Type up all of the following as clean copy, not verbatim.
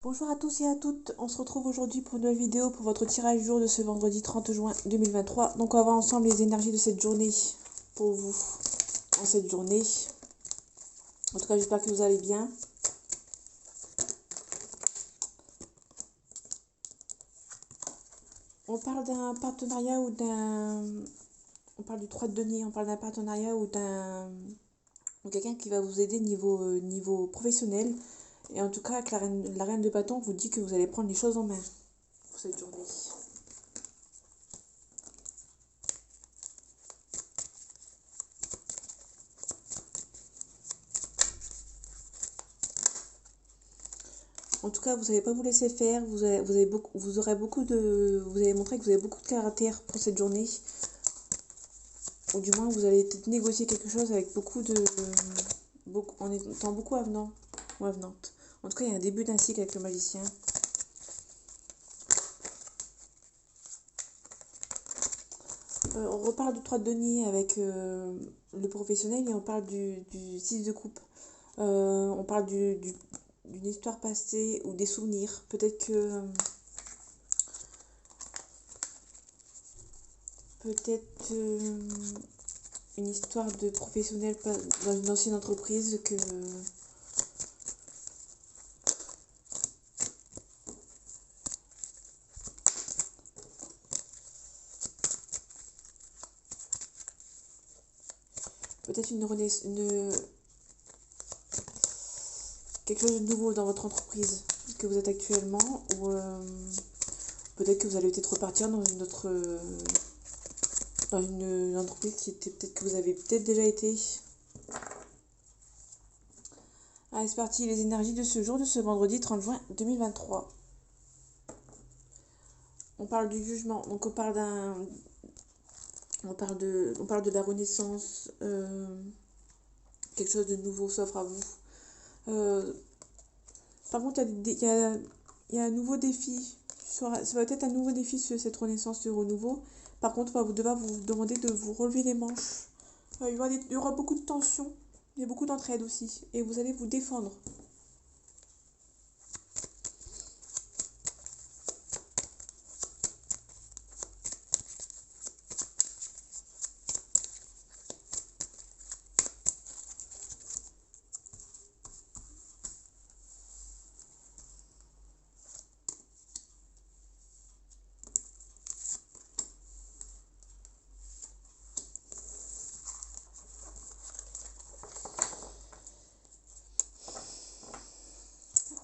Bonjour à tous et à toutes, on se retrouve aujourd'hui pour une nouvelle vidéo pour votre tirage du jour de ce vendredi 30 juin 2023. Donc on va voir ensemble les énergies de cette journée pour vous en cette journée. En tout cas j'espère que vous allez bien. On parle d'un partenariat ou d'un... On parle du 3 de denier, on parle d'un partenariat ou d'un... quelqu'un qui va vous aider niveau professionnel. Et en tout cas avec la reine de bâton vous dit que vous allez prendre les choses en main pour cette journée. En tout cas, vous n'allez pas vous laisser faire. Vous allez montrer que vous avez beaucoup de caractère pour cette journée. Ou du moins, vous allez peut-être négocier quelque chose avec en étant beaucoup avenant ou avenante. En tout cas, il y a un début d'un cycle avec le magicien. On reparle du 3 de denier avec le professionnel et on parle du 6 de coupe. On parle d'une histoire passée ou des souvenirs. Peut-être une histoire de professionnel dans une ancienne entreprise que peut-être quelque chose de nouveau dans votre entreprise que vous êtes actuellement ou peut-être que vous allez peut-être repartir dans une entreprise qui était peut-être que vous avez peut-être déjà été. Allez, c'est parti, les énergies de ce jour, de ce vendredi 30 juin 2023. On parle du jugement, donc on parle de la renaissance, quelque chose de nouveau s'offre à vous. Par contre, il y a un nouveau défi. Ça va être un nouveau défi sur cette renaissance, ce renouveau. Par contre, on va devoir vous demander de vous relever les manches. Il y aura beaucoup de tension, mais beaucoup d'entraide aussi. Et vous allez vous défendre.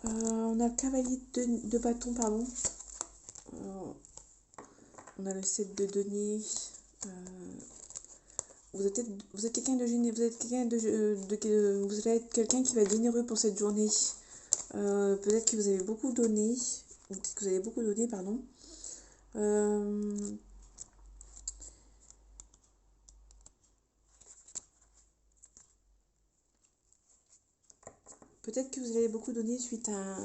On a le cavalier de bâton, pardon. On a le 7 de denier. Vous êtes quelqu'un de généreux, vous allez être quelqu'un qui va être généreux pour cette journée. Peut-être que vous avez beaucoup donné, ou peut-être que vous avez beaucoup donné, pardon. Peut-être que vous avez beaucoup donné suite à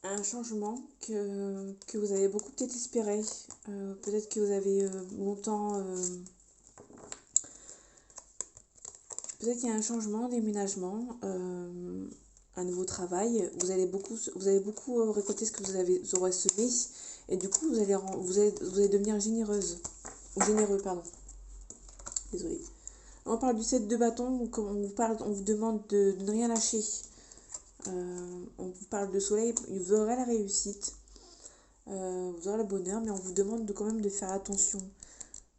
un changement que vous avez beaucoup peut-être espéré. Peut-être que vous avez longtemps... peut-être qu'il y a un changement, déménagement, un nouveau travail. Vous allez beaucoup récolter ce que vous aurez semé. Et du coup, vous allez devenir généreuse. Ou généreux, pardon. Désolée. On parle du 7 de bâton, donc on vous demande de ne rien lâcher. On vous parle de soleil, vous aurez la réussite, vous aurez le bonheur, mais on vous demande quand même de faire attention.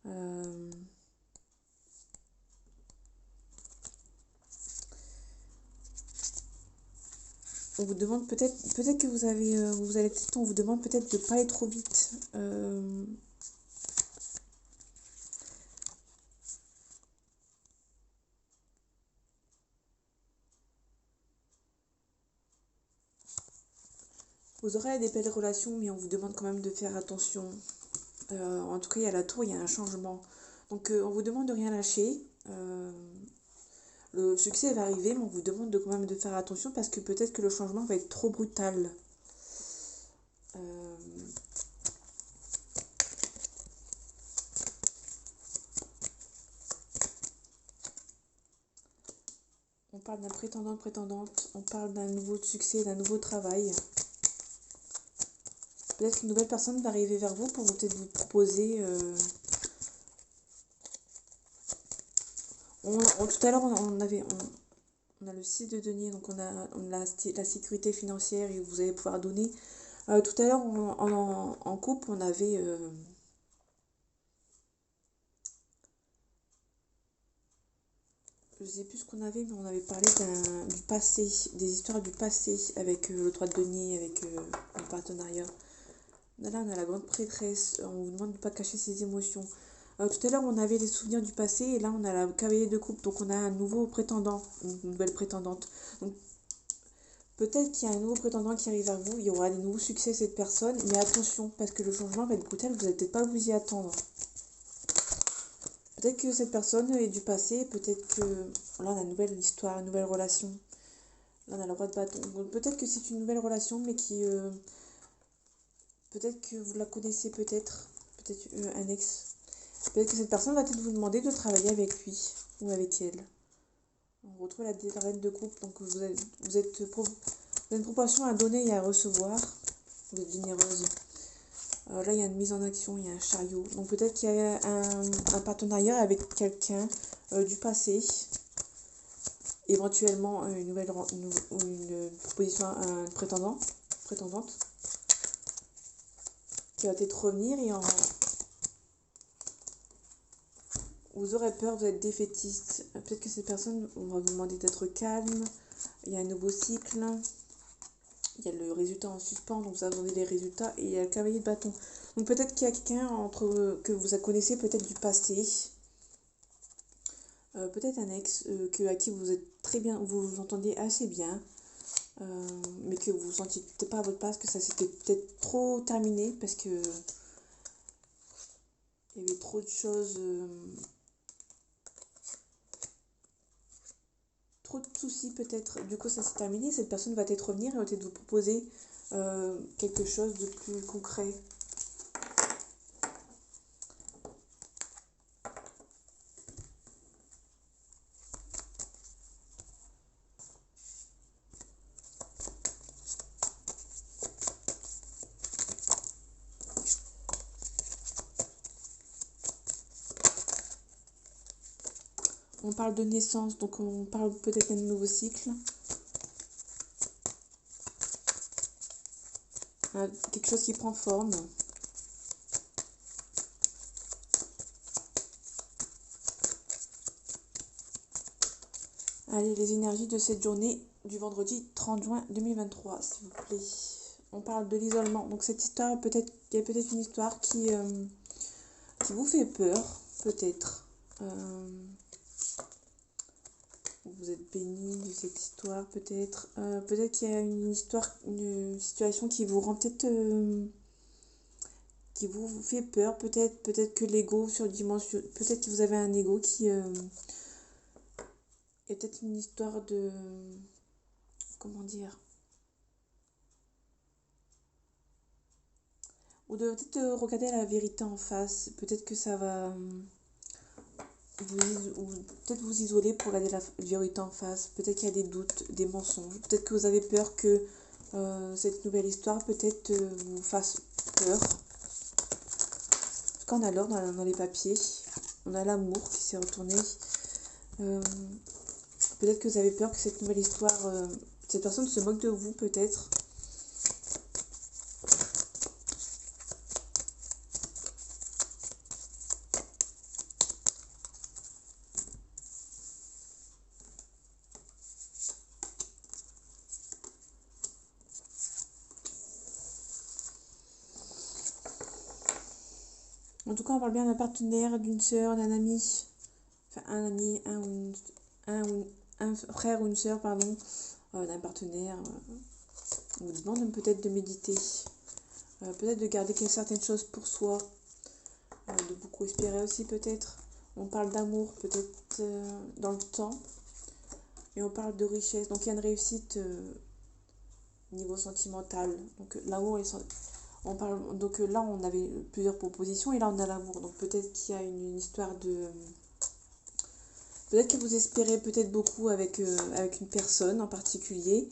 On vous demande peut-être que on vous demande peut-être de ne pas aller trop vite. Vous aurez des belles relations, mais on vous demande quand même de faire attention. En tout cas, il y a la tour, il y a un changement. Donc, on vous demande de rien lâcher. Le succès va arriver, mais on vous demande quand même de faire attention parce que peut-être que le changement va être trop brutal. parle d'un prétendant, prétendante, on parle d'un nouveau succès, d'un nouveau travail. Peut-être qu'une nouvelle personne va arriver vers vous pour peut-être vous proposer. Tout à l'heure, on a le 6 de denier, donc on a la sécurité financière et vous allez pouvoir donner. Tout à l'heure, en couple, on avait. Je sais plus ce qu'on avait, mais on avait parlé du passé, des histoires du passé avec le 3 de denier, avec le partenariat. Là, on a la grande prêtresse, on vous demande de ne pas cacher ses émotions. Tout à l'heure, on avait les souvenirs du passé, et là, on a la cavalier de coupe, donc on a un nouveau prétendant, une nouvelle prétendante. Donc, peut-être qu'il y a un nouveau prétendant qui arrive vers vous, il y aura des nouveaux succès cette personne, mais attention, parce que le changement va être brutal, vous n'allez peut-être pas vous y attendre. Peut-être que cette personne est du passé, peut-être que là, on a une nouvelle histoire, une nouvelle relation. Là, on a le roi de bâton. Donc, peut-être que c'est une nouvelle relation, mais qui... peut-être que vous la connaissez, peut-être un ex. Peut-être que cette personne va peut-être vous demander de travailler avec lui ou avec elle. On retrouve la reine de coupe, donc vous avez une proportion à donner et à recevoir. Vous êtes généreuse. Là, il y a une mise en action, il y a un chariot. Donc peut-être qu'il y a un partenariat avec quelqu'un du passé. Éventuellement une proposition à un prétendante qui va peut-être revenir et vous aurez peur, vous êtes défaitiste. Peut-être que cette personne, on va vous demander d'être calme. Il y a un nouveau cycle. Il y a le résultat en suspens, donc vous attendez les résultats. Et il y a le cavalier de bâton. Donc peut-être qu'il y a quelqu'un que vous connaissez peut-être du passé. Peut-être un ex à qui vous êtes très bien, vous vous entendez assez bien. Mais que vous ne sentiez peut-être pas à votre place, que ça s'était peut-être trop terminé parce que il y avait trop de choses. Trop de soucis peut-être. Du coup, ça s'est terminé. Cette personne va peut-être revenir et va peut-être vous proposer quelque chose de plus concret. On parle de naissance, donc on parle peut-être d'un nouveau cycle. Quelque chose qui prend forme. Allez, les énergies de cette journée du vendredi 30 juin 2023, s'il vous plaît. On parle de l'isolement. Donc cette histoire, il y a peut-être une histoire qui vous fait peur, peut-être. Vous êtes béni de cette histoire, peut-être. Peut-être qu'il y a une situation qui vous rend peut-être... qui vous fait peur, peut-être que l'ego surdimensionné, peut-être que vous avez un ego qui... il y a peut-être une histoire de... Comment dire? Ou de peut-être regarder la vérité en face. Peut-être que ça va... ou peut-être vous isoler pour regarder la vérité en face. Peut-être qu'il y a des doutes, des mensonges. Peut-être que vous avez peur que cette nouvelle histoire peut-être vous fasse peur. Parce qu'on a l'or dans les papiers. On a l'amour qui s'est retourné. Peut-être que vous avez peur que cette nouvelle histoire... cette personne se moque de vous peut-être. En tout cas, on parle bien d'un partenaire, d'une sœur, d'un ami. Enfin, un ami, un frère ou une sœur, pardon. D'un partenaire. On vous demande peut-être de méditer. Peut-être de garder certaines choses pour soi. De beaucoup espérer aussi peut-être. On parle d'amour peut-être dans le temps. Et on parle de richesse. Donc il y a une réussite niveau sentimental. Donc l'amour est... On parle, donc là, on avait plusieurs propositions et là, on a l'amour. Donc peut-être qu'il y a une histoire de... Peut-être que vous espérez peut-être beaucoup avec une personne en particulier.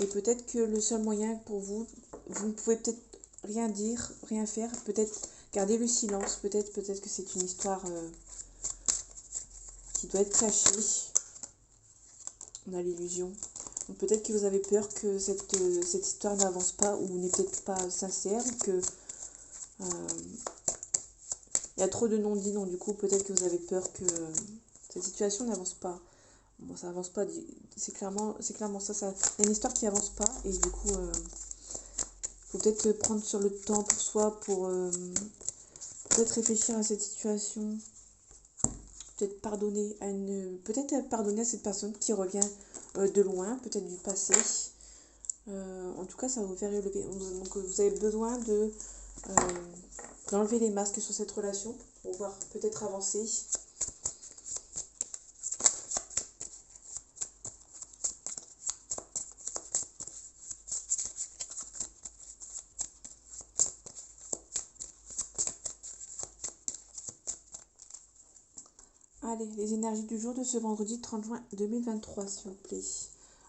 Et peut-être que le seul moyen pour vous, vous ne pouvez peut-être rien dire, rien faire. Peut-être garder le silence. Peut-être que c'est une histoire qui doit être cachée. On a l'illusion. Peut-être que vous avez peur que cette histoire n'avance pas ou n'est peut-être pas sincère. Que il y a trop de non-dits. Donc du coup, peut-être que vous avez peur que cette situation n'avance pas. Bon, ça avance pas, c'est clairement ça, il y a une histoire qui avance pas et du coup, faut peut-être prendre sur le temps pour soi, pour peut-être réfléchir à cette situation, peut-être pardonner à cette personne qui revient de loin, peut-être du passé. En tout cas, ça va vous faire élever. Donc, vous avez besoin d'enlever les masques sur cette relation pour pouvoir peut-être avancer. Allez, les énergies du jour de ce vendredi 30 juin 2023, s'il vous plaît.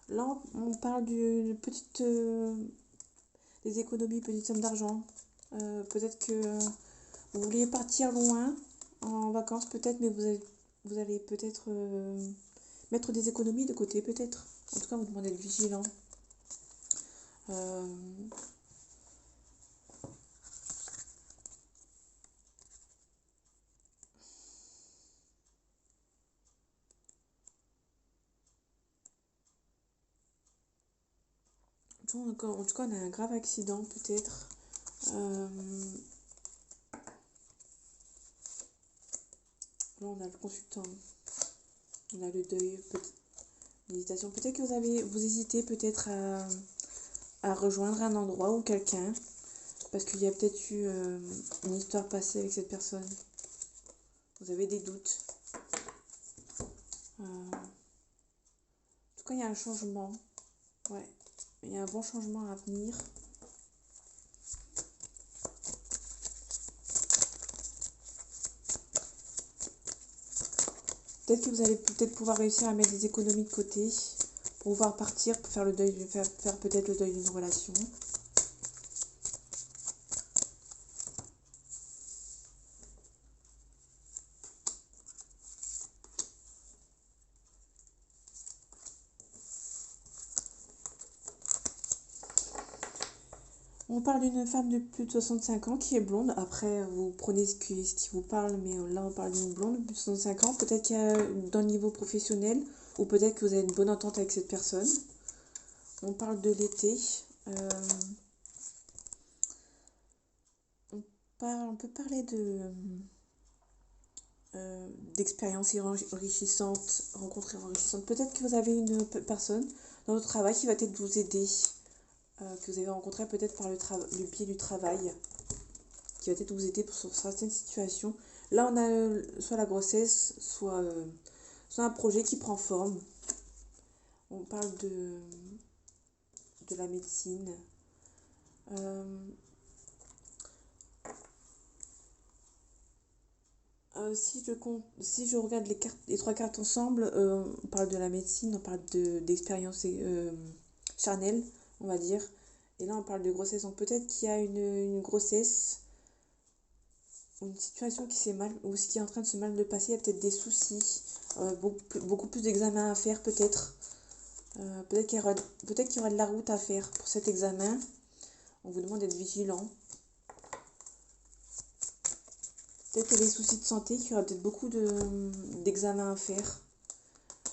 Là, on parle d'une petite... des économies, petite somme d'argent. Peut-être que vous vouliez partir loin, en vacances peut-être, mais vous allez peut-être mettre des économies de côté, peut-être. En tout cas, vous demandez d'être vigilant. Euh, en tout cas, on a un grave accident, peut-être. Là, on a le consultant. On a le deuil, l'hésitation. Peut-être que vous hésitez peut-être à rejoindre un endroit ou quelqu'un. Parce qu'il y a peut-être eu une histoire passée avec cette personne. Vous avez des doutes. En tout cas, il y a un changement. Ouais. Il y a un bon changement à venir. Peut-être que vous allez peut-être pouvoir réussir à mettre des économies de côté pour pouvoir partir, pour faire le deuil, faire peut-être le deuil d'une relation. On parle d'une femme de plus de 65 ans qui est blonde. Après, vous prenez ce qui vous parle, mais là, on parle d'une blonde de plus de 65 ans. Peut-être qu'il y a dans le niveau professionnel, ou peut-être que vous avez une bonne entente avec cette personne. On parle de l'été. On peut parler d'expériences enrichissantes, rencontres enrichissantes. Peut-être que vous avez une personne dans votre travail qui va peut-être vous aider, que vous avez rencontré peut-être par le biais du travail, qui va peut-être vous aider sur certaines situations. Là, on a soit la grossesse, soit un projet qui prend forme. On parle de la médecine. Si je regarde les trois cartes ensemble, on parle de la médecine, on parle d'expérience charnelle, on va dire. Et là, on parle de grossesse. Donc peut-être qu'il y a une grossesse, une situation qui s'est mal, ou ce qui est en train de se mal de passer. Il y a peut-être des soucis, beaucoup plus d'examens à faire peut-être. Peut-être qu'il y aura de la route à faire pour cet examen. On vous demande d'être vigilant. Peut-être qu'il y a des soucis de santé, qu'il y aura peut-être beaucoup d'examens à faire.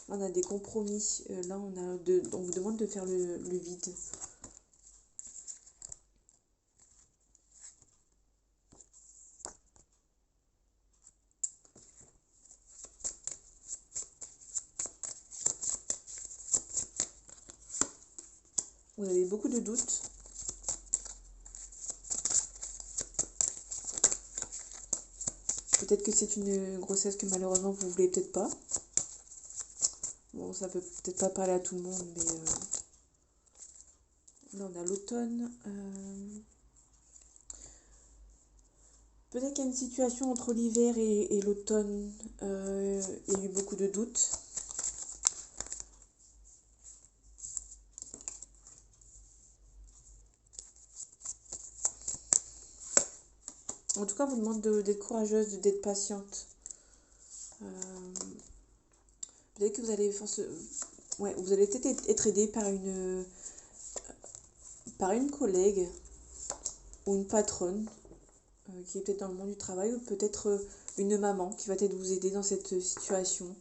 Là, on a des compromis. Là, on vous demande de faire le vide. Vous avez beaucoup de doutes. Peut-être que c'est une grossesse que malheureusement vous voulez peut-être pas. Bon, ça peut peut-être pas parler à tout le monde, mais là on a l'automne. Peut-être qu'il y a une situation entre l'hiver et l'automne. Il y a eu beaucoup de doutes. En tout cas, vous demande d'être courageuse, d'être patiente. Peut-être que vous allez vous allez peut-être être aidé par une collègue ou une patronne qui est peut-être dans le monde du travail, ou peut-être une maman qui va peut-être vous aider dans cette situation.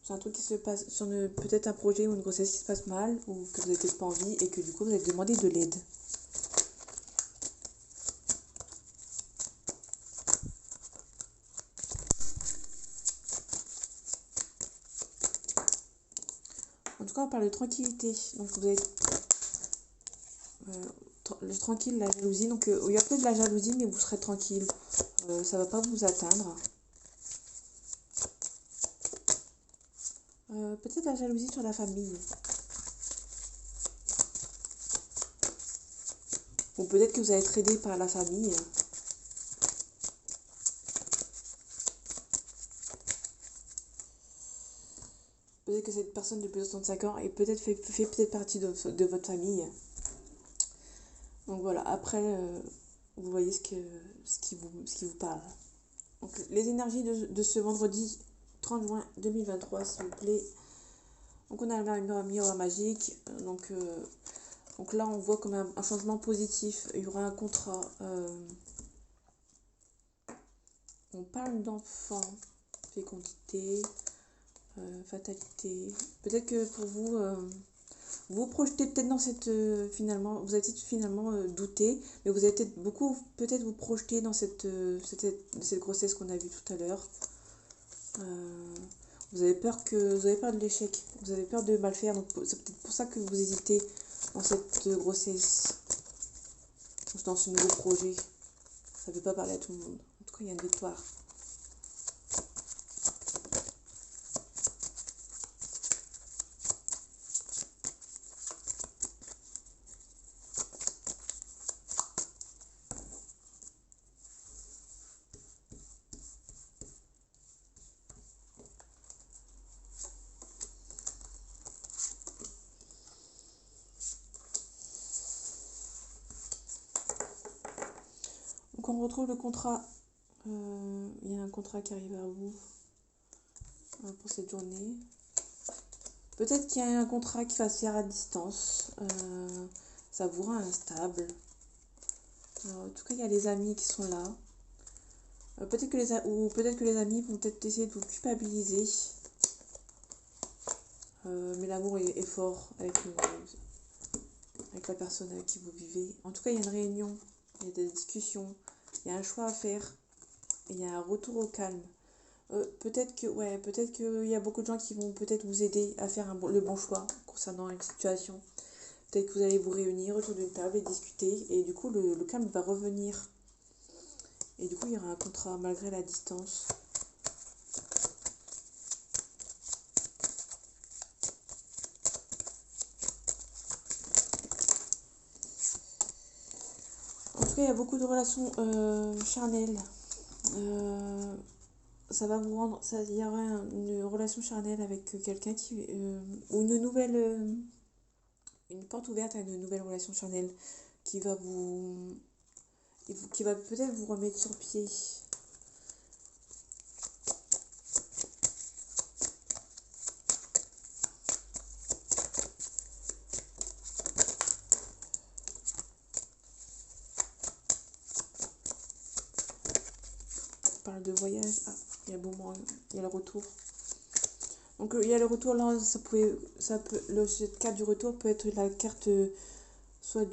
C'est un truc qui se passe sur peut-être un projet ou une grossesse qui se passe mal, ou que vous n'avez peut-être pas envie et que du coup vous allez demander de l'aide. En tout cas, on parle de tranquillité. Donc vous êtes tranquille, la jalousie. Donc il y a peut-être de la jalousie, mais vous serez tranquille. Ça ne va pas vous atteindre. Peut-être la jalousie sur la famille. Ou peut-être que vous allez être aidé par la famille. Peut-être que cette personne de plus de 65 ans et peut-être fait peut-être partie de votre famille. Donc voilà, après, vous voyez ce qui vous parle. Donc les énergies de ce vendredi 30 juin 2023, s'il vous plaît. Donc on a un miroir magique. Donc là, on voit comme un changement positif. Il y aura un contrat. On parle d'enfants, fécondité, fatalité. Peut-être que pour vous, vous projetez peut-être dans cette finalement, vous avez peut-être finalement douté, mais vous avez peut-être peut-être vous projeter dans cette grossesse qu'on a vue tout à l'heure. Vous avez peur de l'échec, vous avez peur de mal faire, donc c'est peut-être pour ça que vous hésitez dans cette grossesse, dans ce nouveau projet. Ça ne peut pas parler à tout le monde. En tout cas, il y a une victoire. Donc on retrouve le contrat. Il y a un contrat qui arrive à vous pour cette journée. Peut-être qu'il y a un contrat qui va se faire à distance. Ça vous rend instable. Alors, en tout cas, il y a les amis qui sont là. Peut-être que les amis vont peut-être essayer de vous culpabiliser. Mais l'amour est fort avec la personne avec qui vous vivez. En tout cas, il y a une réunion, il y a des discussions, il y a un choix à faire, et il y a un retour au calme. Peut-être qu'il y a beaucoup de gens qui vont peut-être vous aider à faire le bon choix concernant une situation. Peut-être que vous allez vous réunir autour d'une table et discuter, et du coup le calme va revenir. Et du coup il y aura un contrat malgré la distance. En tout cas il y a beaucoup de relations charnelles. Ça va vous rendre, il y aura une relation charnelle avec quelqu'un ou une porte ouverte à une nouvelle relation charnelle qui va qui va peut-être vous remettre sur pied. On parle de voyage. Ah, il y a il y a le retour. Donc il y a le retour là, cette carte du retour peut être la carte soit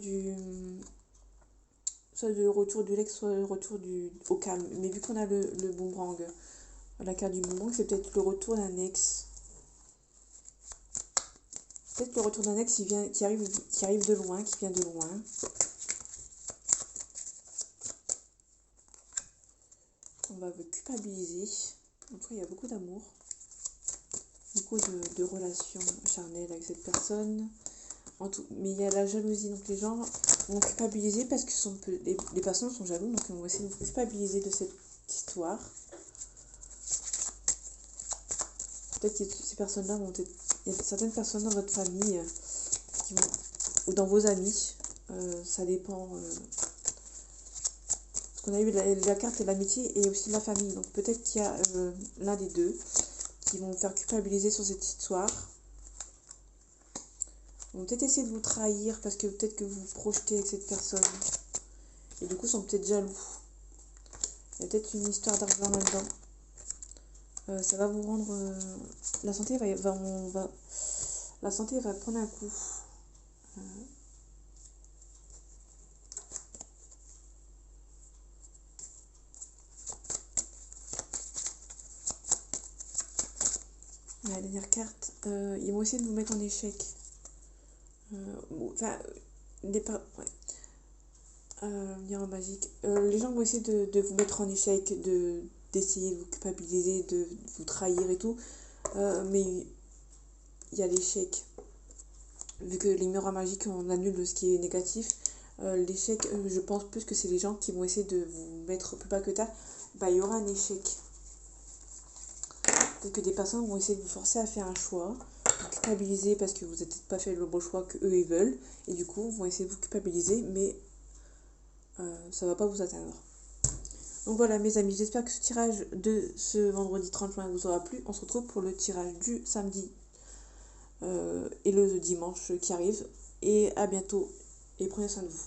le retour du lex, soit le retour au calme. Mais vu qu'on a le boomerang, la carte du boomerang, c'est peut-être le retour d'un ex. Peut-être le retour d'un ex qui arrive de loin, qui vient de loin. On va vous culpabiliser. En tout cas, il y a beaucoup d'amour. Beaucoup de relations charnelles avec cette personne. Mais il y a la jalousie, donc les gens vont culpabiliser parce que les personnes sont jaloux, donc ils vont essayer de vous culpabiliser de cette histoire. Peut-être que ces personnes-là vont être... Il y a certaines personnes dans votre famille ou dans vos amis, ça dépend. Parce qu'on a eu la carte de l'amitié et aussi de la famille, donc peut-être qu'il y a l'un des deux qui vont vous faire culpabiliser sur cette histoire. Ils vont peut-être essayer de vous trahir parce que peut-être que vous vous projetez avec cette personne. Et du coup, ils sont peut-être jaloux. Il y a peut-être une histoire d'argent là-dedans. Ça va vous rendre... la santé la santé va prendre un coup. La dernière carte, ils vont essayer de vous mettre en échec. Enfin, en magique. Les gens vont essayer de vous mettre en échec, d'essayer de vous culpabiliser, de vous trahir et tout. Mais il y a l'échec. Vu que les miroirs magiques, on annule ce qui est négatif. L'échec, je pense plus que c'est les gens qui vont essayer de vous mettre plus bas que tard. Bah, il y aura un échec. Peut-être que des personnes vont essayer de vous forcer à faire un choix, vous culpabiliser parce que vous n'avez peut-être pas fait le bon choix qu'eux ils veulent, et du coup vont essayer de vous culpabiliser, mais ça va pas vous atteindre. Donc voilà mes amis, j'espère que ce tirage de ce vendredi 30 juin vous aura plu. On se retrouve pour le tirage du samedi et le dimanche qui arrive. Et à bientôt et prenez soin de vous.